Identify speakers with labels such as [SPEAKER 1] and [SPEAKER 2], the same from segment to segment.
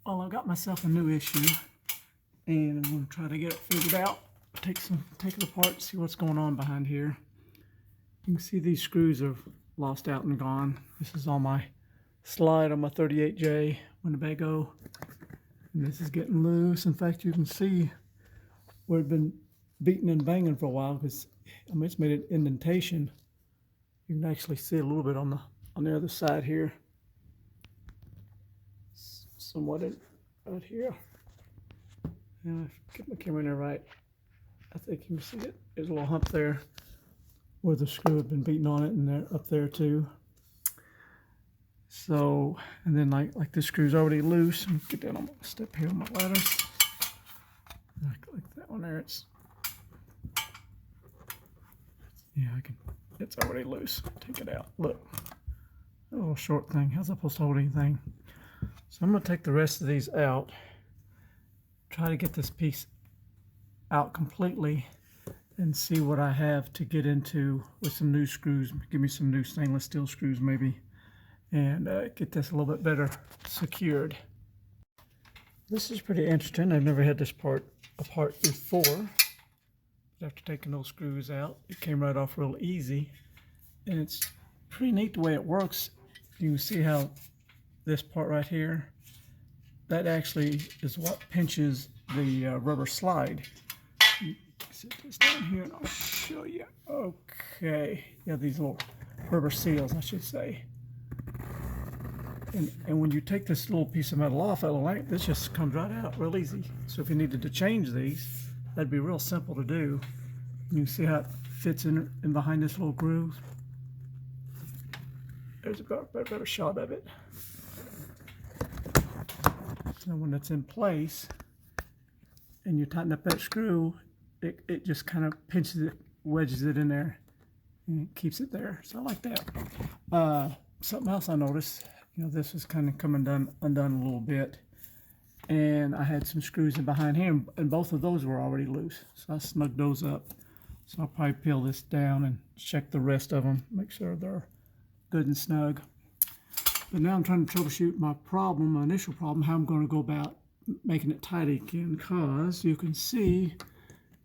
[SPEAKER 1] Well, I've got myself a new issue, and I'm going to try to get it figured out. Take it apart, see what's going on behind here. You can see these screws are lost out and gone. This is on my slide on my 38J Winnebago, and this is getting loose. In fact, you can see where it's been beating and banging for a while because it's made an indentation. You can actually see a little bit on the other side here. Somewhat right here. And I get my camera in there right, I think you can see it. There's a little hump there where the screw had been beaten on it, and they're up there too. So, and then like this screw's already loose. Get down on my step here on my ladders. Like that one there, it's already loose. Take it out. Look, a little short thing. How's that supposed to hold anything? So I'm going to take the rest of these out, try to get this piece out completely, and see what I have to get into with some new screws. Give me some new stainless steel screws maybe, and get this a little bit better secured. This is pretty interesting. I've never had this part apart before. But after taking those screws out, it came right off real easy, and it's pretty neat the way it works. You can see how this part right here, that actually is what pinches the rubber slide. You sit this down here and I'll show you. Okay, yeah, these little rubber seals, I should say. And when you take this little piece of metal off, this just comes right out real easy. So if you needed to change these, that'd be real simple to do. You can see how it fits in behind this little groove. There's a better shot of it. So when it's in place and you tighten up that screw, it just kind of pinches it, wedges it in there, and keeps it there. So I like that. Something else I noticed, this was kind of coming undone a little bit, and I had some screws in behind here, and both of those were already loose. So I snugged those up. So I'll probably peel this down and check the rest of them, make sure they're good and snug. But now I'm trying to troubleshoot my initial problem, how I'm going to go about making it tight again, because you can see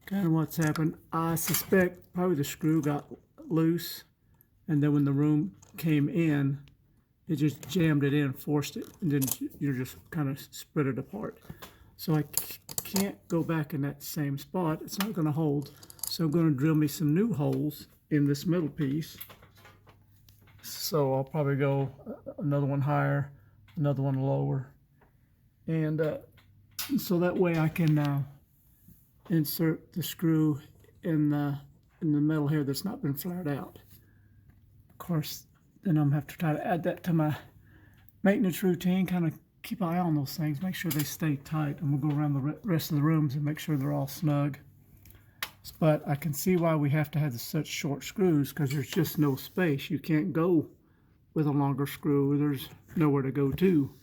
[SPEAKER 1] kind of what's happened. I suspect probably the screw got loose, and then when the room came in, it just jammed it in, forced it, and then you're just kind of spread it apart. So I can't go back in that same spot. It's not going to hold. So I'm going to drill me some new holes in this middle piece. So I'll probably go another one higher, another one lower, and so that way I can insert the screw in the metal here that's not been flared out. Of course, then I'm gonna have to try to add that to my maintenance routine. Kind of keep an eye on those things, make sure they stay tight. I'm gonna go around the rest of the rooms and make sure they're all snug. But I can see why we have to have such short screws, because there's just no space. You can't go with a longer screw. There's nowhere to go to.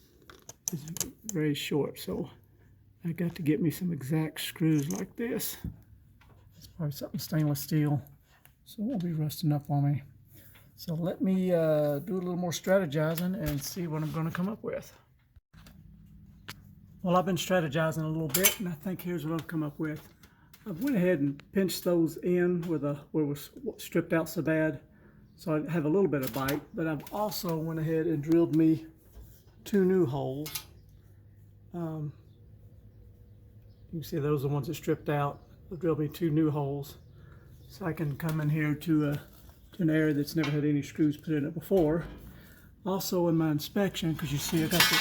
[SPEAKER 1] It's very short, so I got to get me some exact screws like this. It's probably something stainless steel, so it won't be rusting up on me. So let me do a little more strategizing and see what I'm going to come up with. Well, I've been strategizing a little bit, and I think here's what I've come up with. I went ahead and pinched those in where it was stripped out so bad, so I have a little bit of bite. But I've also went ahead and drilled me 2 new holes. You can see those are the ones that stripped out. I've drilled me 2 new holes, so I can come in here to an area that's never had any screws put in it before. Also in my inspection, because you see I got the,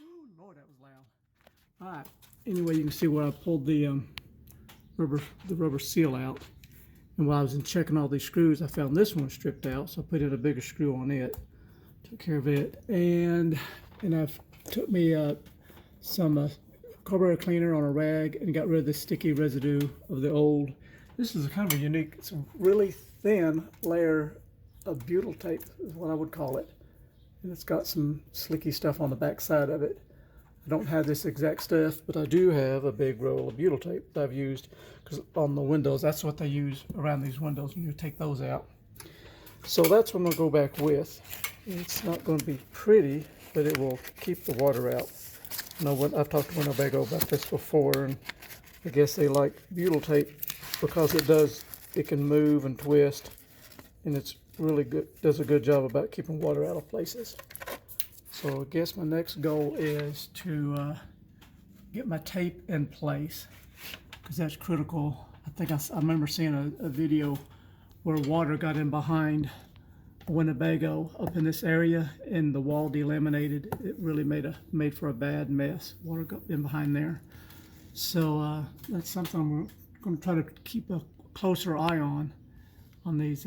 [SPEAKER 1] oh Lord, that was loud. All right. Anyway, you can see where I pulled the rubber seal out, and while I was checking all these screws, I found this one stripped out, so I put in a bigger screw on it, took care of it, and I've took me some carburetor cleaner on a rag and got rid of the sticky residue of the old. This is a kind of a unique, it's a really thin layer of butyl tape is what I would call it, and it's got some slicky stuff on the back side of it. I don't have this exact stuff, but I do have a big roll of butyl tape that I've used, because on the windows, that's what they use around these windows when you take those out. So that's what I'm going to go back with. It's not going to be pretty, but it will keep the water out. I know I've talked to Winnebago about this before, and I guess they like butyl tape because it can move and twist, and it's really good, does a good job about keeping water out of places. So I guess my next goal is to get my tape in place, because that's critical. I think I remember seeing a video where water got in behind a Winnebago up in this area, and the wall delaminated. It really made for a bad mess. Water got in behind there. So that's something I'm going to try to keep a closer eye on these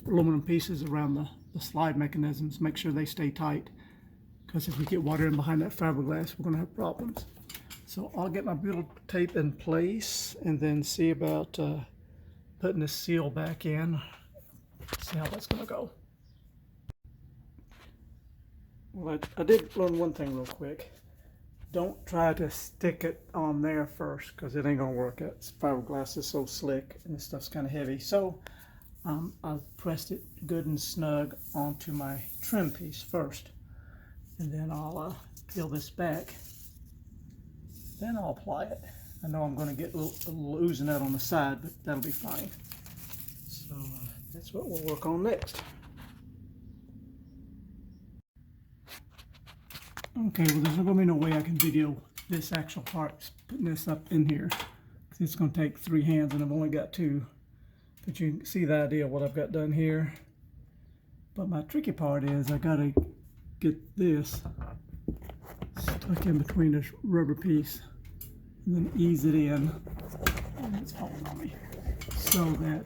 [SPEAKER 1] aluminum pieces around the slide mechanisms. Make sure they stay tight, because if we get water in behind that fiberglass, we're going to have problems. So I'll get my butyl tape in place and then see about putting the seal back in. See how that's going to go. Well, I did learn one thing real quick. Don't try to stick it on there first, because it ain't going to work. That fiberglass is so slick and this stuff's kind of heavy. So I've pressed it good and snug onto my trim piece first, and then I'll peel this back. Then I'll apply it. I know I'm going to get a little oozing out on the side, but that'll be fine. So that's what we'll work on next. Okay, well, there's not going to be no way I can video this actual part, putting this up in here, because it's going to take 3 hands and I've only got 2. But you can see the idea of what I've got done here. But my tricky part is I got to get this stuck in between this rubber piece and then ease it in. And it's falling on me. So that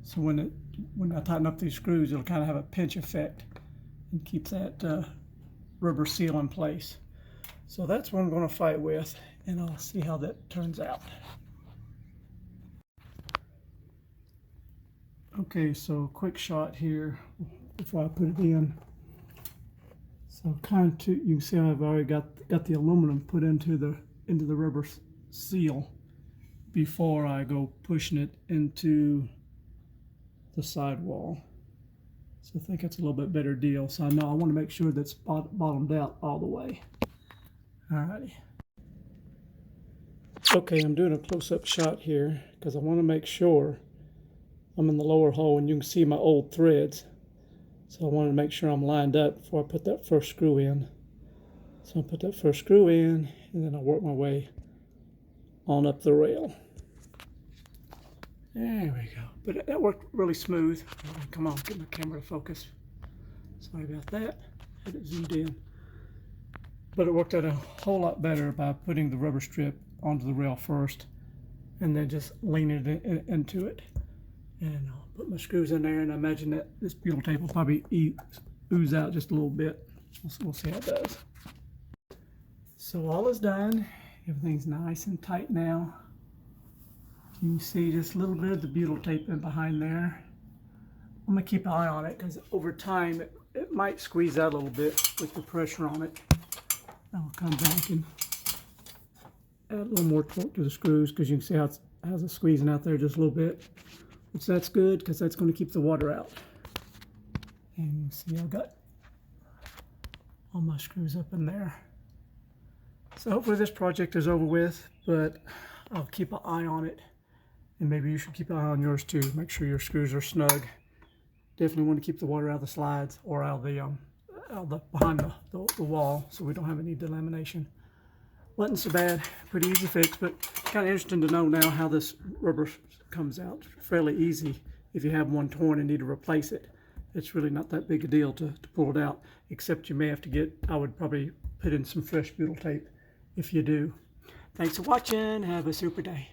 [SPEAKER 1] so when I tighten up these screws, it'll kind of have a pinch effect and keep that rubber seal in place. So that's what I'm going to fight with, and I'll see how that turns out. Okay, so quick shot here before I put it in. So kind of you can see I've already got the aluminum put into the rubber seal before I go pushing it into the sidewall. So I think that's a little bit better deal. So I want to make sure that's bottomed out all the way. Alrighty. Okay, I'm doing a close-up shot here because I want to make sure I'm in the lower hole, and you can see my old threads. So I wanted to make sure I'm lined up before I put that first screw in. So I'll put that first screw in, and then I'll work my way on up the rail. There we go. But that worked really smooth. Come on, get my camera to focus. Sorry about that. Had it zoomed in. But it worked out a whole lot better by putting the rubber strip onto the rail first and then just leaning it into it. And I'll put my screws in there, and I imagine that this butyl tape will probably ooze out just a little bit. We'll see how it does. So all is done. Everything's nice and tight now. You can see just a little bit of the butyl tape in behind there. I'm going to keep an eye on it, because over time it might squeeze out a little bit with the pressure on it. I'll come back and add a little more torque to the screws, because you can see how it's squeezing out there just a little bit. Which that's good, because that's going to keep the water out. And you see I've got all my screws up in there. So hopefully this project is over with, but I'll keep an eye on it. And maybe you should keep an eye on yours too. Make sure your screws are snug. Definitely want to keep the water out of the slides or out of the behind the wall, so we don't have any delamination. Wasn't so bad, pretty easy fix, but kind of interesting to know now how this rubber comes out. Fairly easy if you have one torn and need to replace it. It's really not that big a deal to pull it out, except you may have to I would probably put in some fresh butyl tape if you do. Thanks for watching. Have a super day.